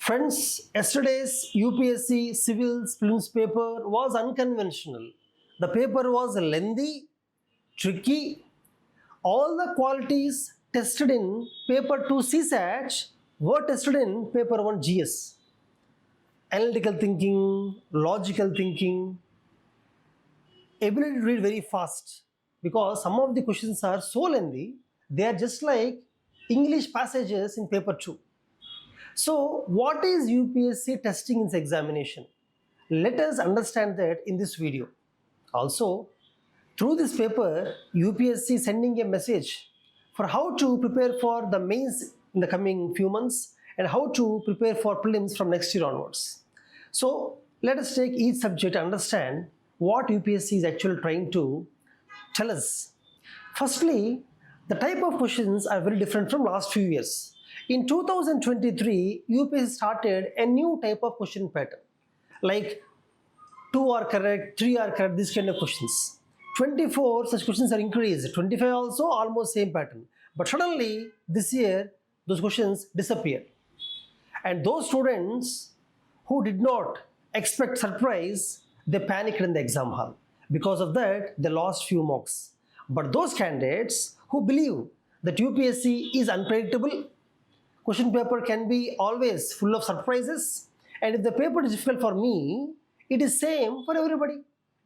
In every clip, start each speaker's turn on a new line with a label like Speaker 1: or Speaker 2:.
Speaker 1: Friends, yesterday's UPSC Civils Prelims paper was unconventional. The paper was lengthy, tricky. All the qualities tested in paper 2 CSAT were tested in paper 1 GS. Analytical thinking, logical thinking, ability to read very fast, because some of the questions are so lengthy, they are just like English passages in paper 2. So, what is UPSC testing in its examination? Let us understand that in this video. Also, through this paper, UPSC is sending a message for how to prepare for the mains in the coming few months and how to prepare for prelims from next year onwards. So, let us take each subject and understand what UPSC is actually trying to tell us. Firstly, the type of questions are very different from last few years. In 2023, UPSC started a new type of question pattern, like 2 are correct, 3 are correct, this kind of questions. 24 such questions are increased, 25 also almost same pattern. But suddenly this year those questions disappeared. And those students who did not expect surprise, they panicked in the exam hall. Because of that, they lost few marks. But those candidates who believe that UPSC is unpredictable, question paper can be always full of surprises, and if the paper is difficult for me, it is same for everybody.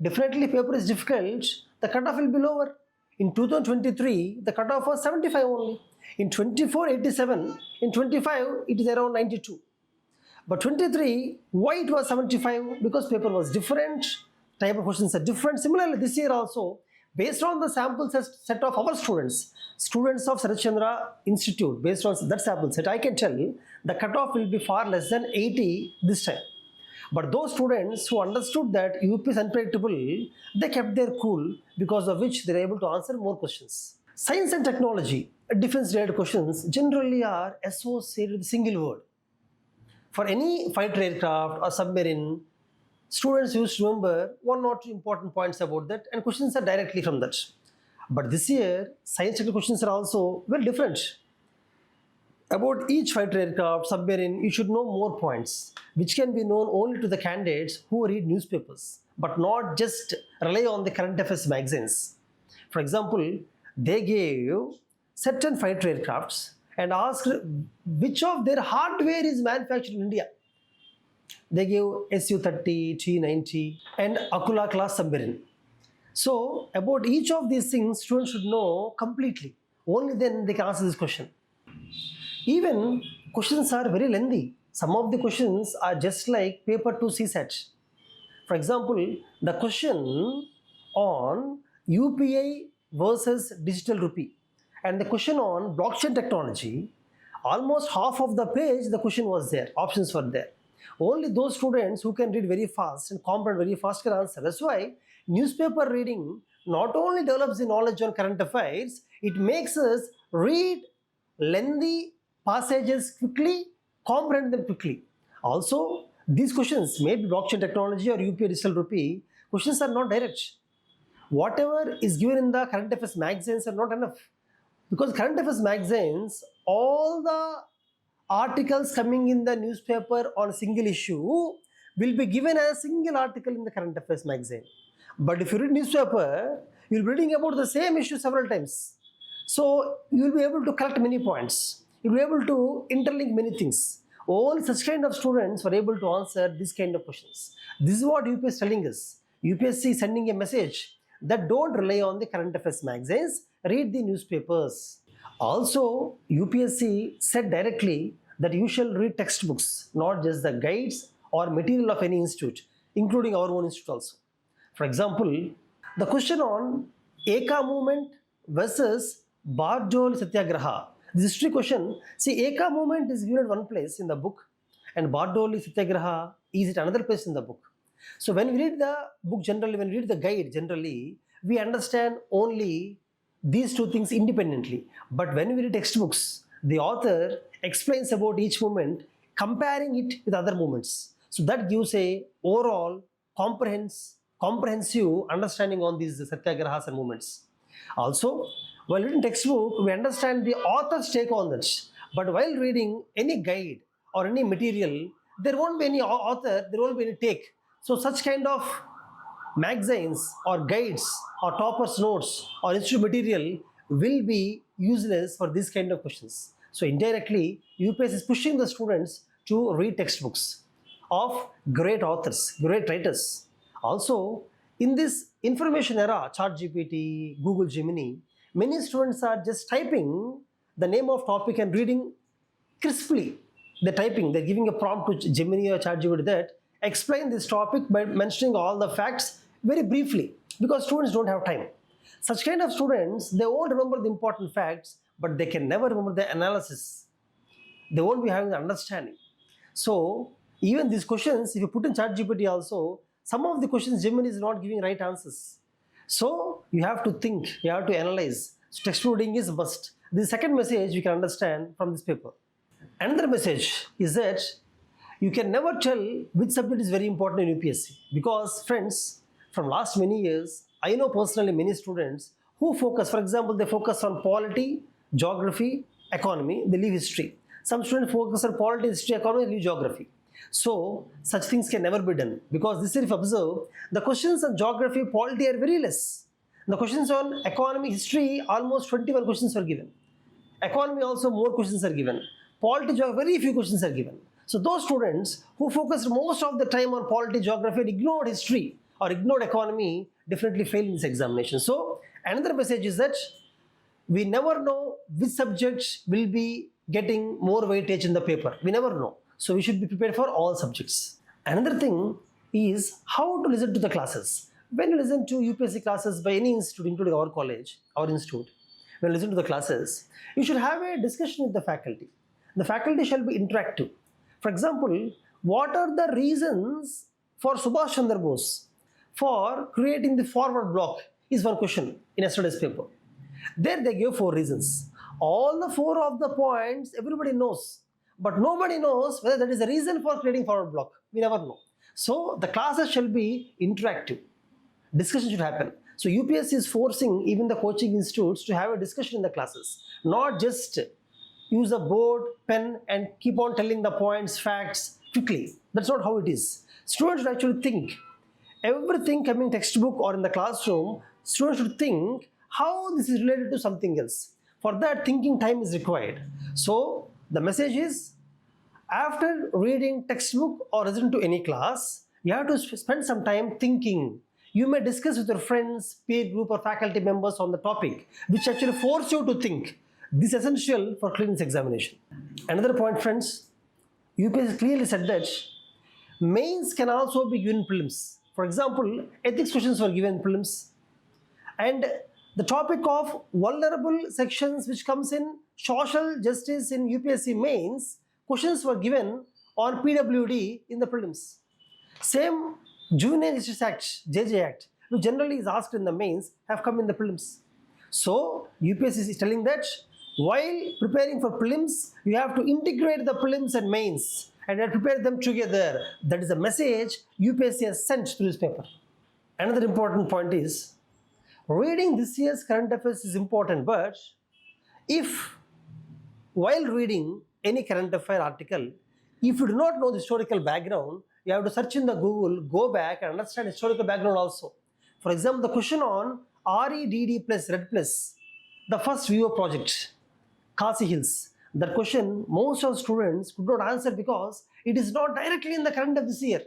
Speaker 1: Definitely paper is difficult, the cutoff will be lower. In 2023, the cutoff was 75 only. In 24, 87. In 25, it is around 92. But 23, why it was 75? Because paper was different, type of questions are different. Similarly, this year also, based on the sample set of our students of Sarat Chandra Institute, based on that sample set, I can tell you the cutoff will be far less than 80 this time. But those students who understood that UP is unpredictable, they kept their cool, because of which they are able to answer more questions. Science and technology, defense-related questions generally are associated with a single word. For any fighter aircraft or submarine, students used to remember 1 or 2 important points about that, and questions are directly from that. But this year, science technical questions are also very different. About each fighter aircraft, submarine, you should know more points, which can be known only to the candidates who read newspapers, but not just rely on the current affairs magazines. For example, they gave certain fighter aircrafts and asked which of their hardware is manufactured in India. They gave Su-30, T-90 and Akula class submarine. So about each of these things, students should know completely. Only then they can answer this question. Even questions are very lengthy. Some of the questions are just like paper 2 CSAT. For example, the question on UPI versus digital rupee and the question on blockchain technology, almost half of the page the question was there, options were there. Only those students who can read very fast and comprehend very fast can answer. That's why newspaper reading not only develops the knowledge on current affairs, it makes us read lengthy passages quickly, comprehend them quickly. Also, these questions, maybe blockchain technology or UPI digital rupee, questions are not direct. Whatever is given in the current affairs magazines are not enough. Because current affairs magazines, all the articles coming in the newspaper on a single issue will be given as a single article in the current affairs magazine. But if you read newspaper, you'll be reading about the same issue several times. So you'll be able to collect many points. You'll be able to interlink many things. All such kind of students were able to answer this kind of questions. This is what UPSC is telling us. UPSC is sending a message that don't rely on the current affairs magazines, read the newspapers. Also, UPSC said directly that you shall read textbooks, not just the guides or material of any institute, including our own institute also. For example, the question on Eka movement versus Bardoli Satyagraha. This history question, see, Eka movement is given at one place in the book and Bardoli Satyagraha is at another place in the book. So when we read the book generally, when we read the guide generally, we understand only these two things independently. But when we read textbooks, the author explains about each movement, comparing it with other movements. So that gives a overall comprehensive understanding on these satyagrahas and movements. Also, while reading textbook, we understand the author's take on that. But while reading any guide or any material, there won't be any author, there won't be any take. So such kind of magazines or guides or toppers notes or institute material will be useless for this kind of questions. So indirectly, UPSC is pushing the students to read textbooks of great authors, great writers. Also, in this information era, ChatGPT, Google Gemini, many students are just typing the name of topic and reading crisply. They're typing, they're giving a prompt to Gemini or ChatGPT that explain this topic by mentioning all the facts very briefly, because students don't have time. Such kind of students, they won't remember the important facts, but they can never remember the analysis. They won't be having the understanding. So even these questions, if you put in ChatGPT also, some of the questions Gemini is not giving right answers. So you have to think, you have to analyze. So textbook reading is must. The second message you can understand from this paper. Another message is that you can never tell which subject is very important in UPSC, because friends, from last many years, I know personally many students who focus, for example, they focus on polity, geography, economy, they leave history. Some students focus on polity, history, economy, leave geography. So such things can never be done, because this year if you observe, the questions on geography, polity are very less. The questions on economy, history, almost 21 questions were given. Economy also more questions are given. Polity, geography, very few questions are given. So those students who focused most of the time on polity, geography and ignored history or ignored economy definitely fail in this examination. So another message is that we never know which subjects will be getting more weightage in the paper. We never know. So we should be prepared for all subjects. Another thing is how to listen to the classes. When you listen to UPSC classes by any institute, including our college, our institute, when you listen to the classes, you should have a discussion with the faculty. The faculty shall be interactive. For example, what are the reasons for Subhash Chandra Bose for creating the forward block is one question in yesterday's paper. There they gave 4 reasons. All the 4 of the points everybody knows, but nobody knows whether that is the reason for creating forward block. We never know. So the classes shall be interactive. Discussion should happen. So UPSC is forcing even the coaching institutes to have a discussion in the classes, not just use a board, pen and keep on telling the points, facts quickly. That's not how it is. Students should actually think. Everything coming textbook or in the classroom, students should think how this is related to something else. For that, thinking time is required. So the message is, after reading textbook or listening to any class, you have to spend some time thinking. You may discuss with your friends, peer group or faculty members on the topic, which actually force you to think. This is essential for clearing this examination. Another point, friends, UPSC clearly said that mains can also be given prelims. For example, ethics questions were given prelims, and the topic of vulnerable sections which comes in social justice in UPSC mains, questions were given on PWD in the prelims. Same Juvenile Justice Act, JJ Act, which generally is asked in the mains, have come in the prelims. So UPSC is telling that while preparing for prelims, you have to integrate the prelims and mains and prepare them together. That is the message UPSC has sent through this paper. Another important point is, reading this year's current affairs is important, but if while reading any current affair article, if you do not know the historical background, you have to search in the Google, go back and understand historical background also. For example, the question on REDD plus RED plus, the first VO project, Khasi Hills. That question most of students could not answer because it is not directly in the current of this year.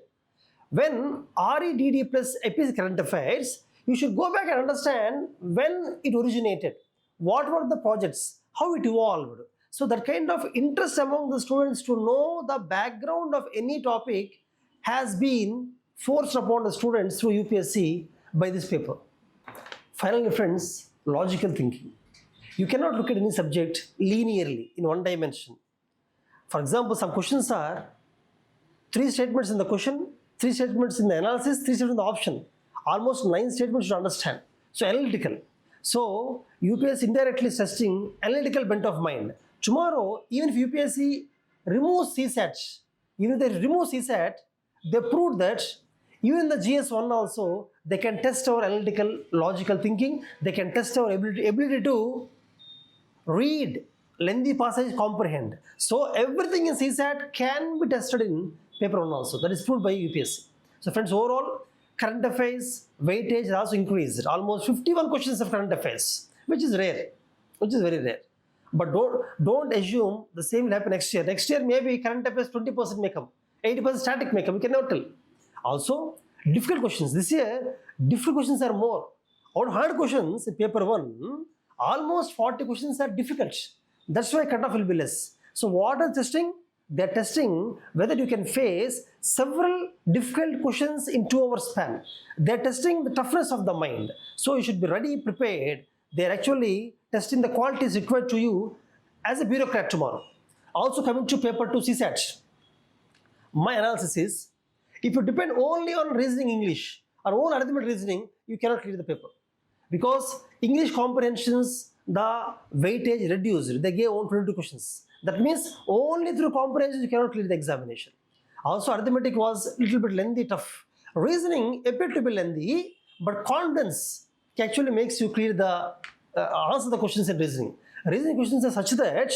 Speaker 1: When REDD plus AP current affairs, you should go back and understand when it originated, what were the projects, how it evolved. So that kind of interest among the students to know the background of any topic has been forced upon the students through UPSC by this paper. Finally, friends, logical thinking. You cannot look at any subject linearly in one dimension. For example, some questions are 3 statements in the question, 3 statements in the analysis, 3 statements in the option. Almost 9 statements to understand. So analytical. So UPSC indirectly is testing analytical bent of mind. Tomorrow, even if UPSC removes CSAT, they proved that even in the GS1 also, they can test our analytical, logical thinking. They can test our ability to read lengthy passage comprehend. So everything in CSAT can be tested in paper 1 also. That is proved by UPSC. So friends, overall current affairs weightage has also increased. Almost 51 questions of current affairs, which is rare, which is very rare. But don't assume the same will happen next year. Next year maybe current affairs 20% may come, 80% static may come. We cannot tell. Also difficult questions. This year difficult questions are more. Out of 100 questions in paper 1, almost 40 questions are difficult. That's why cutoff will be less. So what are testing? They're testing whether you can face several difficult questions in 2 hours span. They're testing the toughness of the mind. So you should be ready, prepared. They're actually testing the qualities required to you as a bureaucrat tomorrow. Also coming to paper 2 CSAT. My analysis is, if you depend only on reasoning English or all arithmetic reasoning, you cannot clear the paper. Because English comprehensions, the weightage reduced. They gave only 22 questions. That means only through comprehension you cannot clear the examination. Also arithmetic was a little bit lengthy, tough. Reasoning appeared to be lengthy, but confidence actually makes you clear the answer the questions in reasoning. Reasoning questions are such that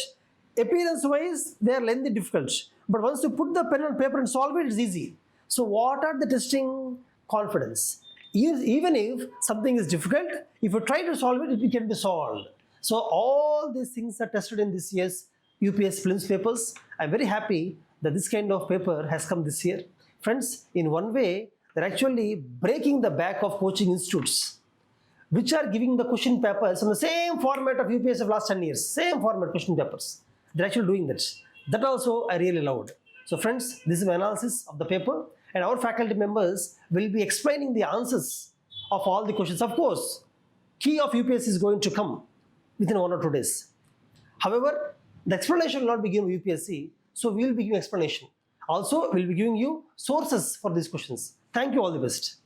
Speaker 1: appearance wise they are lengthy, difficult. But once you put the pen on paper and solve it, it's easy. So what are the testing? Confidence. Even if something is difficult, if you try to solve it, it can be solved. So all these things are tested in this year's UPSC prelims papers. I'm very happy that this kind of paper has come this year. Friends, in one way, they're actually breaking the back of coaching institutes, which are giving the question papers in the same format of UPSC of last 10 years. Same format question papers. They're actually doing that. That also I really loved. So friends, this is my analysis of the paper. And our faculty members will be explaining the answers of all the questions. Of course, key of UPSC is going to come within 1 or 2 days. However, the explanation will not be given UPSC, so we will be giving explanation. Also, we will be giving you sources for these questions. Thank you, all the best.